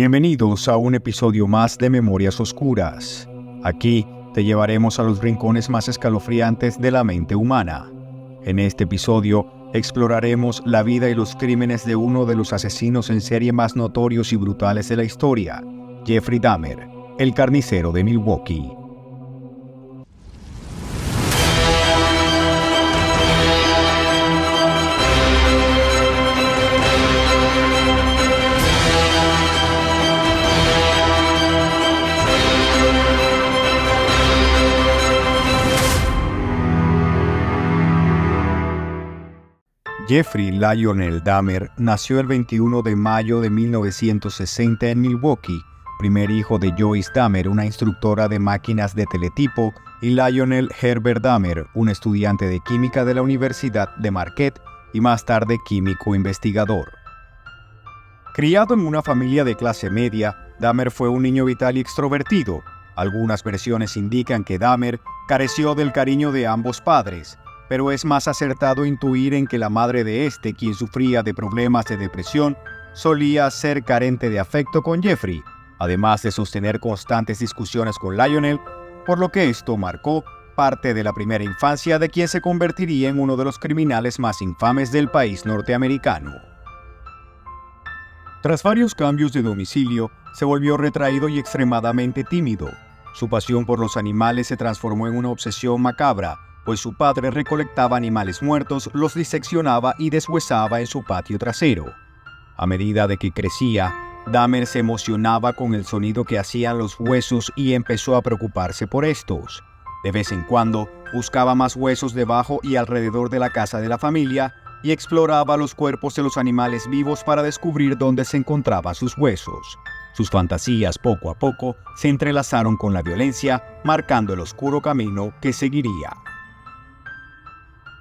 Bienvenidos a un episodio más de Memorias Oscuras. Aquí te llevaremos a los rincones más escalofriantes de la mente humana. En este episodio exploraremos la vida y los crímenes de uno de los asesinos en serie más notorios y brutales de la historia, Jeffrey Dahmer, el carnicero de Milwaukee. Jeffrey Lionel Dahmer nació el 21 de mayo de 1960 en Milwaukee, primer hijo de Joyce Dahmer, una instructora de máquinas de teletipo, y Lionel Herbert Dahmer, un estudiante de química de la Universidad de Marquette y más tarde químico investigador. Criado en una familia de clase media, Dahmer fue un niño vital y extrovertido. Algunas versiones indican que Dahmer careció del cariño de ambos padres, pero es más acertado intuir en que la madre de este, quien sufría de problemas de depresión, solía ser carente de afecto con Jeffrey, además de sostener constantes discusiones con Lionel, por lo que esto marcó parte de la primera infancia de quien se convertiría en uno de los criminales más infames del país norteamericano. Tras varios cambios de domicilio, se volvió retraído y extremadamente tímido. Su pasión por los animales se transformó en una obsesión macabra, pues su padre recolectaba animales muertos, los diseccionaba y deshuesaba en su patio trasero. A medida de que crecía, Dahmer se emocionaba con el sonido que hacían los huesos y empezó a preocuparse por estos. De vez en cuando, buscaba más huesos debajo y alrededor de la casa de la familia y exploraba los cuerpos de los animales vivos para descubrir dónde se encontraban sus huesos. Sus fantasías poco a poco se entrelazaron con la violencia, marcando el oscuro camino que seguiría.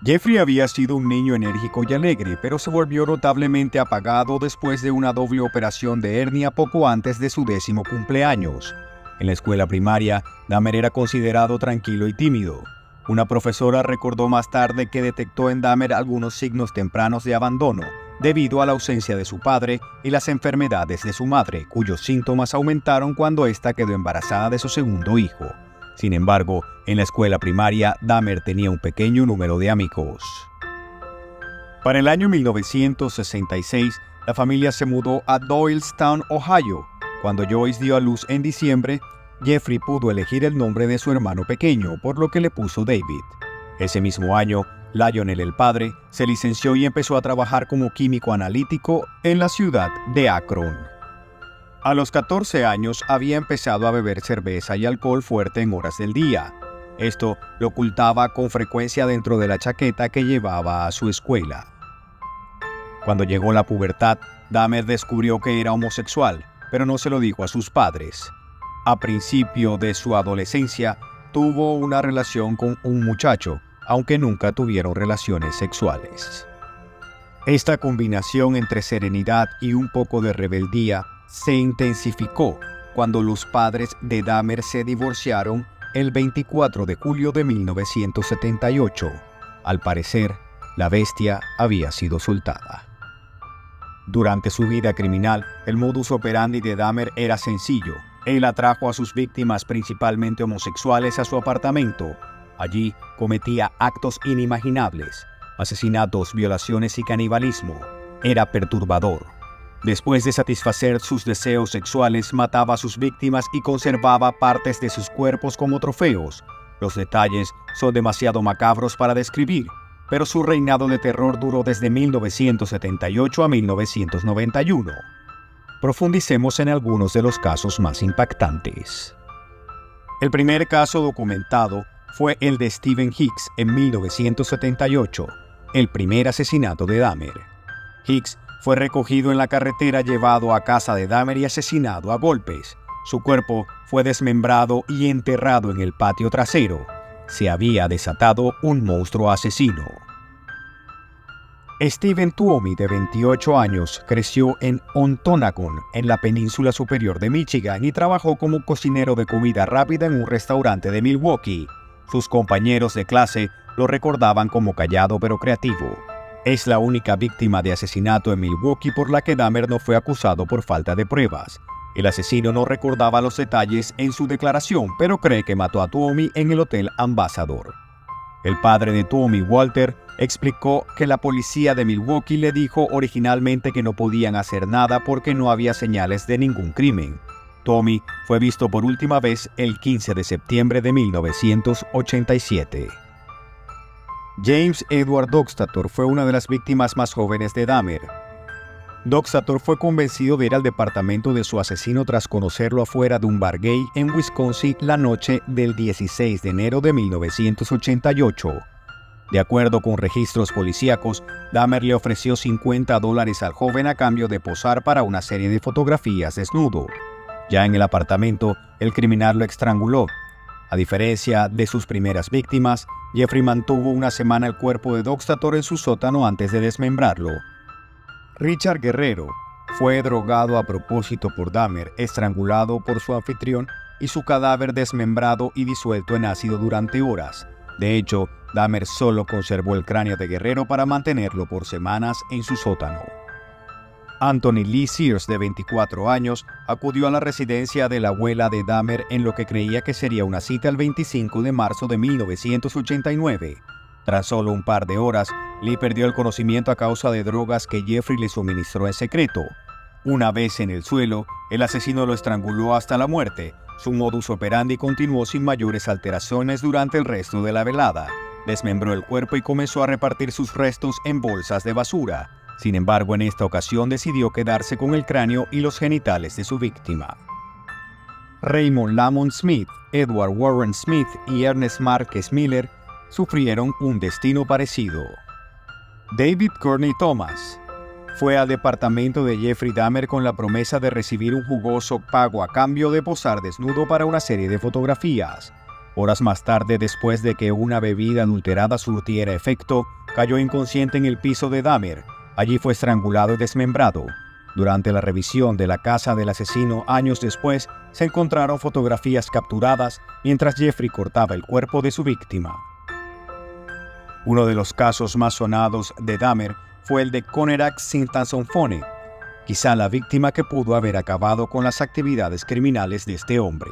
Jeffrey había sido un niño enérgico y alegre, pero se volvió notablemente apagado después de una doble operación de hernia poco antes de su 10º cumpleaños. En la escuela primaria, Dahmer era considerado tranquilo y tímido. Una profesora recordó más tarde que detectó en Dahmer algunos signos tempranos de abandono, debido a la ausencia de su padre y las enfermedades de su madre, cuyos síntomas aumentaron cuando ésta quedó embarazada de su segundo hijo. Sin embargo, en la escuela primaria, Dahmer tenía un pequeño número de amigos. Para el año 1966, la familia se mudó a Doylestown, Ohio. Cuando Joyce dio a luz en diciembre, Jeffrey pudo elegir el nombre de su hermano pequeño, por lo que le puso David. Ese mismo año, Lionel, el padre, se licenció y empezó a trabajar como químico analítico en la ciudad de Akron. A los 14 años había empezado a beber cerveza y alcohol fuerte en horas del día. Esto lo ocultaba con frecuencia dentro de la chaqueta que llevaba a su escuela. Cuando llegó la pubertad, Dahmer descubrió que era homosexual, pero no se lo dijo a sus padres. A principio de su adolescencia, tuvo una relación con un muchacho, aunque nunca tuvieron relaciones sexuales. Esta combinación entre serenidad y un poco de rebeldía se intensificó cuando los padres de Dahmer se divorciaron el 24 de julio de 1978. Al parecer, la bestia había sido soltada. Durante su vida criminal, el modus operandi de Dahmer era sencillo. Él atrajo a sus víctimas, principalmente homosexuales, a su apartamento. Allí cometía actos inimaginables: asesinatos, violaciones y canibalismo. Era perturbador. Después de satisfacer sus deseos sexuales, mataba a sus víctimas y conservaba partes de sus cuerpos como trofeos. Los detalles son demasiado macabros para describir, pero su reinado de terror duró desde 1978 a 1991. Profundicemos en algunos de los casos más impactantes. El primer caso documentado fue el de Stephen Hicks en 1978, el primer asesinato de Dahmer. Hicks fue recogido en la carretera, llevado a casa de Dahmer y asesinado a golpes. Su cuerpo fue desmembrado y enterrado en el patio trasero. Se había desatado un monstruo asesino. Stephen Tuomi, de 28 años, creció en Ontonagon, en la península superior de Michigan, y trabajó como cocinero de comida rápida en un restaurante de Milwaukee. Sus compañeros de clase lo recordaban como callado pero creativo. Es la única víctima de asesinato en Milwaukee por la que Dahmer no fue acusado por falta de pruebas. El asesino no recordaba los detalles en su declaración, pero cree que mató a Tommy en el Hotel Ambassador. El padre de Tommy, Walter, explicó que la policía de Milwaukee le dijo originalmente que no podían hacer nada porque no había señales de ningún crimen. Tommy fue visto por última vez el 15 de septiembre de 1987. James Edward Doxtator fue una de las víctimas más jóvenes de Dahmer. Doxtator fue convencido de ir al departamento de su asesino tras conocerlo afuera de un bar gay en Wisconsin la noche del 16 de enero de 1988. De acuerdo con registros policíacos, Dahmer le ofreció $50 al joven a cambio de posar para una serie de fotografías desnudo. Ya en el apartamento, el criminal lo estranguló. A diferencia de sus primeras víctimas, Jeffrey mantuvo una semana el cuerpo de Doxtator en su sótano antes de desmembrarlo. Richard Guerrero fue drogado a propósito por Dahmer, estrangulado por su anfitrión y su cadáver desmembrado y disuelto en ácido durante horas. De hecho, Dahmer solo conservó el cráneo de Guerrero para mantenerlo por semanas en su sótano. Anthony Lee Sears, de 24 años, acudió a la residencia de la abuela de Dahmer en lo que creía que sería una cita el 25 de marzo de 1989. Tras solo un par de horas, Lee perdió el conocimiento a causa de drogas que Jeffrey le suministró en secreto. Una vez en el suelo, el asesino lo estranguló hasta la muerte. Su modus operandi continuó sin mayores alteraciones durante el resto de la velada. Desmembró el cuerpo y comenzó a repartir sus restos en bolsas de basura. Sin embargo, en esta ocasión decidió quedarse con el cráneo y los genitales de su víctima. Raymond Lamont Smith, Edward Warren Smith y Ernest Márquez Miller sufrieron un destino parecido. David Courtney Thomas fue al departamento de Jeffrey Dahmer con la promesa de recibir un jugoso pago a cambio de posar desnudo para una serie de fotografías. Horas más tarde, después de que una bebida adulterada surtiera efecto, cayó inconsciente en el piso de Dahmer. Allí fue estrangulado y desmembrado. Durante la revisión de la casa del asesino años después, se encontraron fotografías capturadas mientras Jeffrey cortaba el cuerpo de su víctima. Uno de los casos más sonados de Dahmer fue el de Conerak Sintansonfone, quizá la víctima que pudo haber acabado con las actividades criminales de este hombre.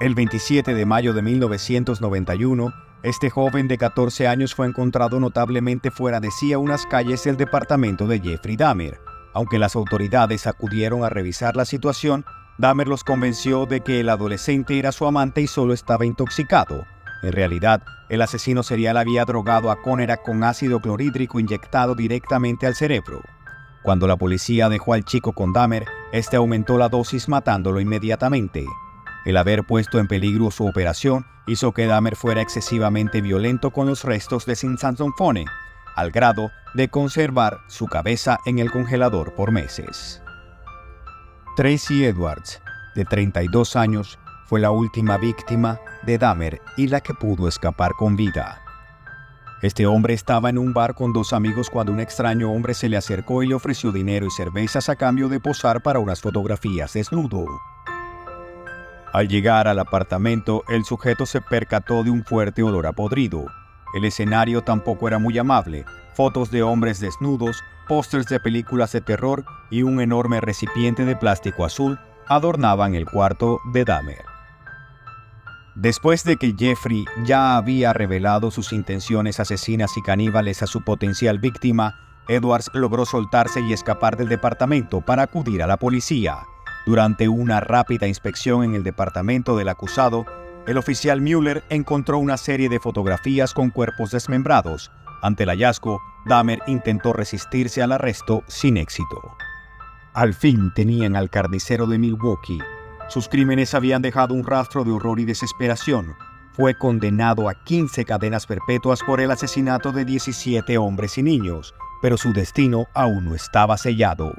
El 27 de mayo de 1991, este joven de 14 años fue encontrado notablemente fuera de sí a unas calles del departamento de Jeffrey Dahmer. Aunque las autoridades acudieron a revisar la situación, Dahmer los convenció de que el adolescente era su amante y solo estaba intoxicado. En realidad, el asesino serial había drogado a Conerak con ácido clorhídrico inyectado directamente al cerebro. Cuando la policía dejó al chico con Dahmer, este aumentó la dosis matándolo inmediatamente. El haber puesto en peligro su operación hizo que Dahmer fuera excesivamente violento con los restos de Sintansonfone, al grado de conservar su cabeza en el congelador por meses. Tracy Edwards, de 32 años, fue la última víctima de Dahmer y la que pudo escapar con vida. Este hombre estaba en un bar con dos amigos cuando un extraño hombre se le acercó y le ofreció dinero y cervezas a cambio de posar para unas fotografías desnudo. Al llegar al apartamento, el sujeto se percató de un fuerte olor a podrido. El escenario tampoco era muy amable. Fotos de hombres desnudos, pósters de películas de terror y un enorme recipiente de plástico azul adornaban el cuarto de Dahmer. Después de que Jeffrey ya había revelado sus intenciones asesinas y caníbales a su potencial víctima, Edwards logró soltarse y escapar del departamento para acudir a la policía. Durante una rápida inspección en el departamento del acusado, el oficial Mueller encontró una serie de fotografías con cuerpos desmembrados. Ante el hallazgo, Dahmer intentó resistirse al arresto sin éxito. Al fin tenían al carnicero de Milwaukee. Sus crímenes habían dejado un rastro de horror y desesperación. Fue condenado a 15 cadenas perpetuas por el asesinato de 17 hombres y niños, pero su destino aún no estaba sellado.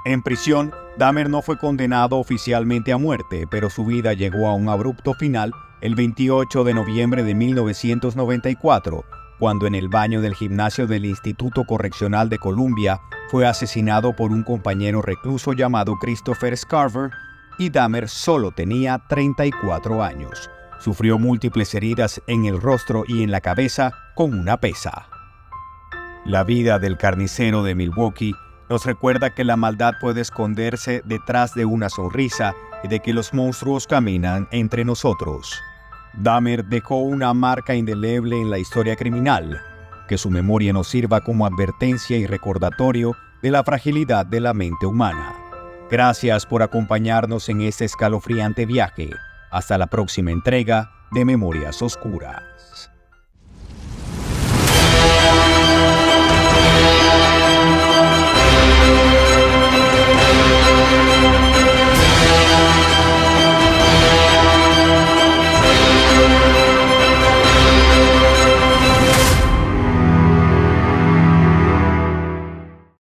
En prisión, Dahmer no fue condenado oficialmente a muerte, pero su vida llegó a un abrupto final el 28 de noviembre de 1994, cuando en el baño del gimnasio del Instituto Correccional de Columbia fue asesinado por un compañero recluso llamado Christopher Scarver, y Dahmer solo tenía 34 años. Sufrió múltiples heridas en el rostro y en la cabeza con una pesa. La vida del carnicero de Milwaukee nos recuerda que la maldad puede esconderse detrás de una sonrisa y de que los monstruos caminan entre nosotros. Dahmer dejó una marca indeleble en la historia criminal. Que su memoria nos sirva como advertencia y recordatorio de la fragilidad de la mente humana. Gracias por acompañarnos en este escalofriante viaje. Hasta la próxima entrega de Memorias Oscuras.